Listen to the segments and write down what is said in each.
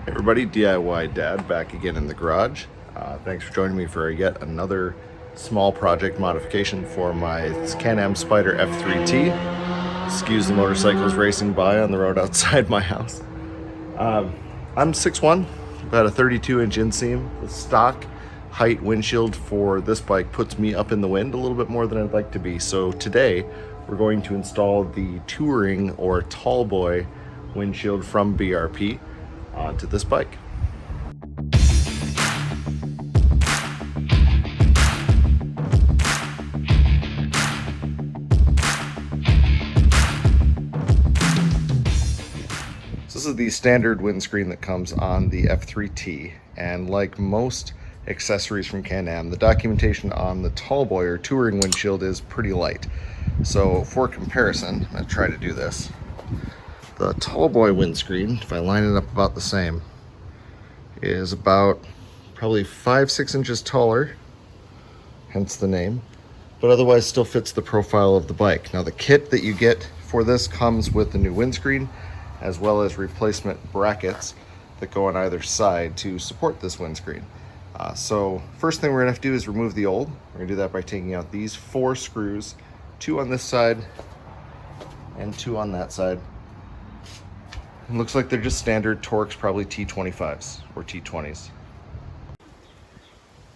Hey everybody, DIY Dad back again in the garage. Thanks for joining me for yet another small project modification for my Can-Am Spyder F3T. Excuse the motorcycles racing by on the road outside my house. I'm 6'1", about a 32-inch inseam. The stock height windshield for this bike puts me up in the wind a little bit more than I'd like to be. So today we're going to install the Touring or Tallboy windshield from BRP onto this bike. So this is the standard windscreen that comes on the F3T, and like most accessories from Can-Am, the documentation on the Tallboy or Touring windshield is pretty light. So for comparison, I'm going to try to do this. The Tallboy windscreen, if I line it up about the same, is about probably 5-6 inches taller, hence the name, but otherwise still fits the profile of the bike. Now the kit that you get for this comes with the new windscreen, as well as replacement brackets that go on either side to support this windscreen. So first thing we're gonna have to do is remove the old. We're gonna do that by taking out these 4 screws, 2 on this side and 2 on that side. It looks like they're just standard Torx, probably T25s or T20s.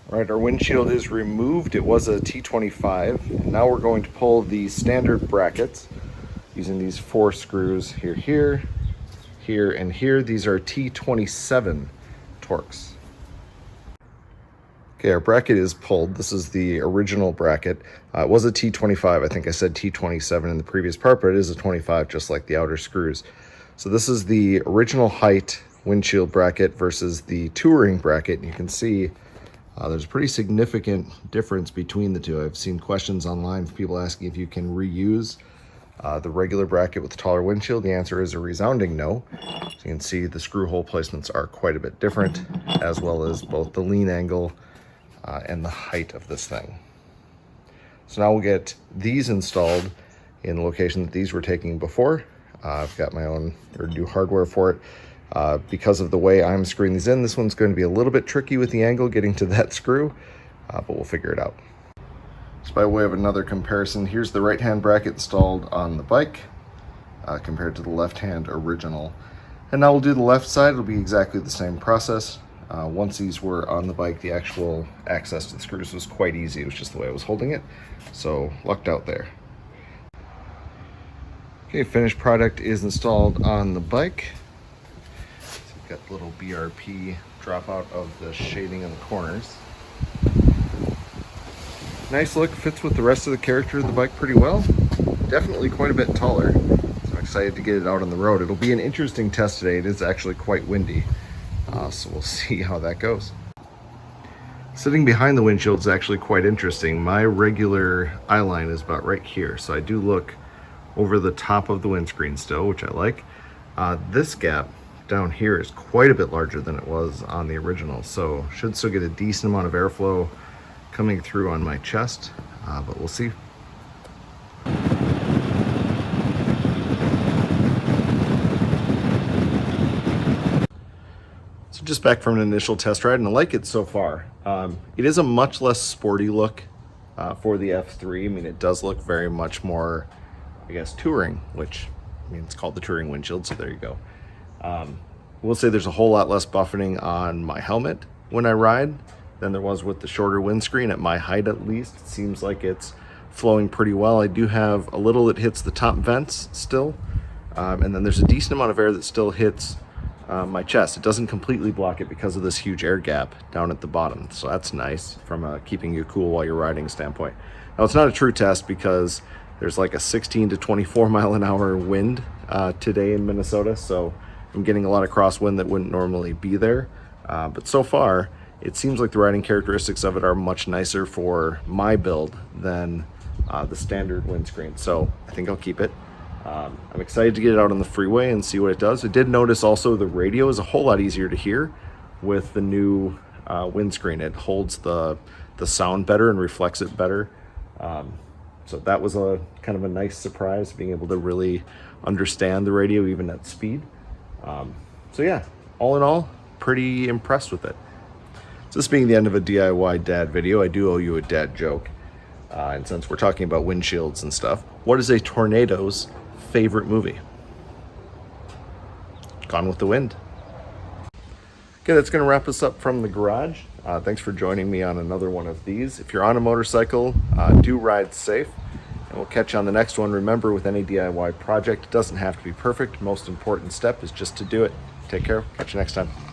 All right, our windshield is removed. It was a T25. And now we're going to pull the standard brackets using these 4 screws here, here, and here. These are T27 Torx. Okay, our bracket is pulled. This is the original bracket. It was a T25. I think I said T27 in the previous part, but it is a 25, just like the outer screws. So this is the original height windshield bracket versus the Touring bracket. And you can see there's a pretty significant difference between the two. I've seen questions online for people asking if you can reuse the regular bracket with the taller windshield. The answer is a resounding no. So you can see the screw hole placements are quite a bit different, as well as both the lean angle and the height of this thing. So now we'll get these installed in the location that these were taking before. I've got my own new hardware for it. Because of the way I'm screwing these in, this one's going to be a little bit tricky with the angle getting to that screw, but we'll figure it out. So by way of another comparison, here's the right-hand bracket installed on the bike compared to the left-hand original. And now we'll do the left side. It'll be exactly the same process. Once these were on the bike, the actual access to the screws was quite easy. It was just the way I was holding it. So lucked out there. Okay, finished product is installed on the bike. So we've got the little BRP dropout of the shading in the corners. Nice look, fits with the rest of the character of the bike pretty well. Definitely quite a bit taller. So I'm excited to get it out on the road. It'll be an interesting test today. It is actually quite windy. So we'll see how that goes. Sitting behind the windshield is actually quite interesting. My regular eye line is about right here. So I do look over the top of the windscreen still, which I like. This gap down here is quite a bit larger than it was on the original, so should still get a decent amount of airflow coming through on my chest, but we'll see. So just back from an initial test ride, and I like it so far. It is a much less sporty look for the F3. I mean, it does look very much more, I guess, touring, which, I mean, it's called the Touring windshield, so there you go. We'll say there's a whole lot less buffeting on my helmet when I ride than there was with the shorter windscreen. At my height, at least, it seems like it's flowing pretty well. I do have a little that hits the top vents still, and then there's a decent amount of air that still hits my chest. It doesn't completely block it because of this huge air gap down at the bottom, so that's nice from a keeping you cool while you're riding standpoint. Now, it's not a true test because there's like a 16 to 24 mile an hour wind today in Minnesota, so I'm getting a lot of crosswind that wouldn't normally be there. But so far, it seems like the riding characteristics of it are much nicer for my build than the standard windscreen. So I think I'll keep it. I'm excited to get it out on the freeway and see what it does. I did notice also the radio is a whole lot easier to hear with the new windscreen. It holds the sound better and reflects it better. So that was a kind of a nice surprise, being able to really understand the radio even at speed. So yeah, all in all, pretty impressed with it. So this being the end of a DIY dad video, I do owe you a dad joke. And since we're talking about windshields and stuff, what is a tornado's favorite movie? Gone with the Wind. Okay, that's going to wrap us up from the garage. Thanks for joining me on another one of these. If you're on a motorcycle, do ride safe, and we'll catch you on the next one. Remember, with any DIY project, it doesn't have to be perfect. Most important step is just to do it. Take care. Catch you next time.